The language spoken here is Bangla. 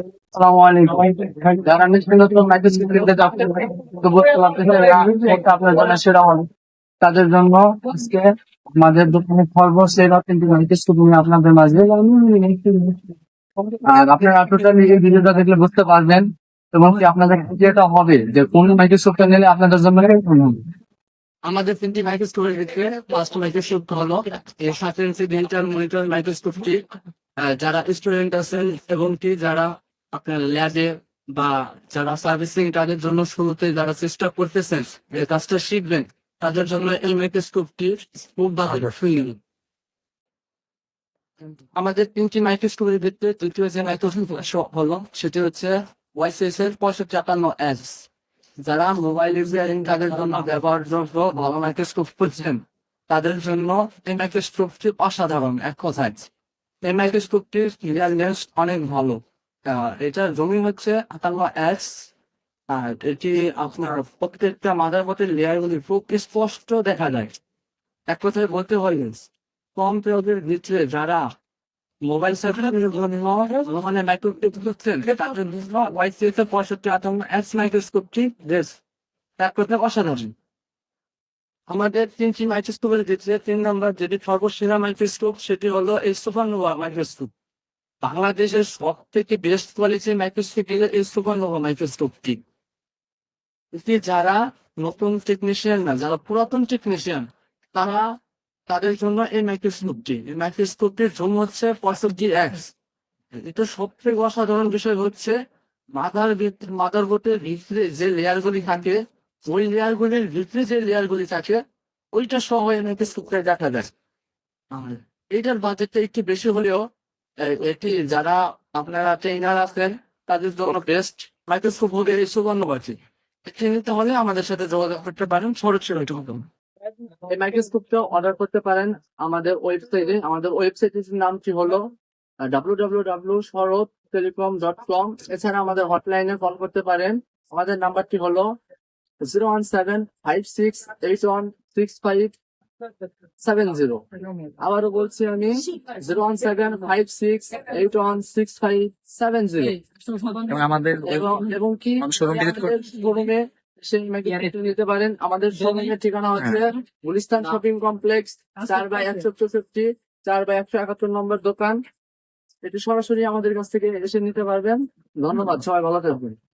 আসসালামু আলাইকুম। যারা নিত্য নতুন মাইক্রোস্কোপ কিনতে যাচ্ছেন তো বুঝতে পারতেছেন না কোনটা আপনার জন্য সেরা হবে, তাদের জন্য আজকে আমাদের দোকানে সর্বশেষ তিনটি মাইক্রোস্কোপ নিয়ে আপনাদের মাঝে। আর আপনারা টোটালি এই ভিডিওটা দেখলে বুঝতে পারবেন এবং কি আপনাদের যেটা হবে যে কোন মাইক্রোস্কোপটা নিলে আপনাদের জন্য কেমন হবে। আমাদের তিনটি মাইক্রোস্কোপের ভিতরে ফার্স্ট মাইক্রোস্কোপ হলো এর সাথে ডেন্টাল মনিটর মাইক্রোস্কোপটি যারা স্টুডেন্ট আছেন এবং কি যারা আপনার ল্যাবে বা যারা সার্ভিসিং তাদের জন্য শুরুতে যারা চেষ্টা করতেছেন এই কাজটা শিখবেন তাদের জন্য এই মাইক্রোস্কোপটি খুব ভালো ফ্রি। আমাদের তিনটি মাইক্রোস্কোপের ভিতরে তৃতীয় যে মাইক্রোস্কোপ হলো সেটি হচ্ছে ওয়াইসিএস এর 6551S। যারা মোবাইল রিপেয়ারিং তাদের জন্য ব্যবহারযোগ্য ভালো মাইক্রোস্কোপ খুঁজছেন তাদের জন্য এই মাইক্রোস্কোপটি অসাধারণ এক কথায়। এই মাইক্রোস্কোপটির রিয়াল লেন্স অনেক ভালো। এটার জমি হচ্ছে 58S। আর এটি আপনার প্রত্যেকটা মাদারবোর্ডের লেয়ারগুলি খুব স্পষ্ট দেখা যায়। এক কথায় বলতে হলে কম প্রয়োগের ভিতরে যারা মোবাইল মানে মাইক্রোস্কোপ করছেন তাদের জন্য ওয়াইসিএস এর 6551S মাইক্রোস্কোপটি বেশ এক কথায় অসাধারণ। আমাদের তিনটি মাইক্রোস্কোপের ভিতরে 3 নম্বর যেটি সর্বসেরা মাইক্রোস্কোপ সেটি হলো এই সুপারনোভা মাইক্রোস্কোপ। বাংলাদেশের সব থেকে বেস্ট কোয়ালিটির মাইক্রোস্কোপ হলো এই সুপারনোভা মাইক্রোস্কোপটি। এটি যারা নতুন টেকনিশিয়ান না, যারা পুরাতন টেকনিশিয়ান তারা তাদের জন্য এই মাইক্রোস্কোপটির জন্য হচ্ছে 65X। এটা সব থেকে অসাধারণ বিষয় হচ্ছে মাদারবোর্ডের ভিতরে যে লেয়ারগুলি থাকে ওই লেয়ারগুলির ভিতরে যে লেয়ারগুলি থাকে ওইটা সহ এই মাইক্রোস্কোপটা দেখা যায়। আর এইটার বাজেটটা একটু বেশি হলেও এটি যারা আপনারা ট্রেনার আছেন তাদের জন্য বেস্ট মাইক্রোস্কোপ হবে এই সুবর্ণবাজি। এটি নিতে হলে আমাদের সাথে যোগাযোগ করতে পারেন সরাসরি। এই মাইক্রোস্কোপটা অর্ডার করতে পারেন আমাদের ওয়েবসাইটে। আমাদের ওয়েবসাইটের নামটি হলো www.sharodtelecom.com। এছাড়া আমাদের হটলাইনে কল করতে পারেন। আমাদের নাম্বারটি হলো 01756816570। আবারও বলছি আমি 01756816570। এবং আমাদের এবং কি শোরুম ভিজিট আমাদের শোরুমে সেই ম্যাগনেটটি নিতে পারেন। আমাদের শোরুমের ঠিকানা হচ্ছে গুলিস্তান শপিং কমপ্লেক্স 4/164, 4/171 নম্বর দোকান। এটি সরাসরি আমাদের কাছ থেকে এসে নিতে পারবেন। ধন্যবাদ, সবাই ভালো থাকবেন।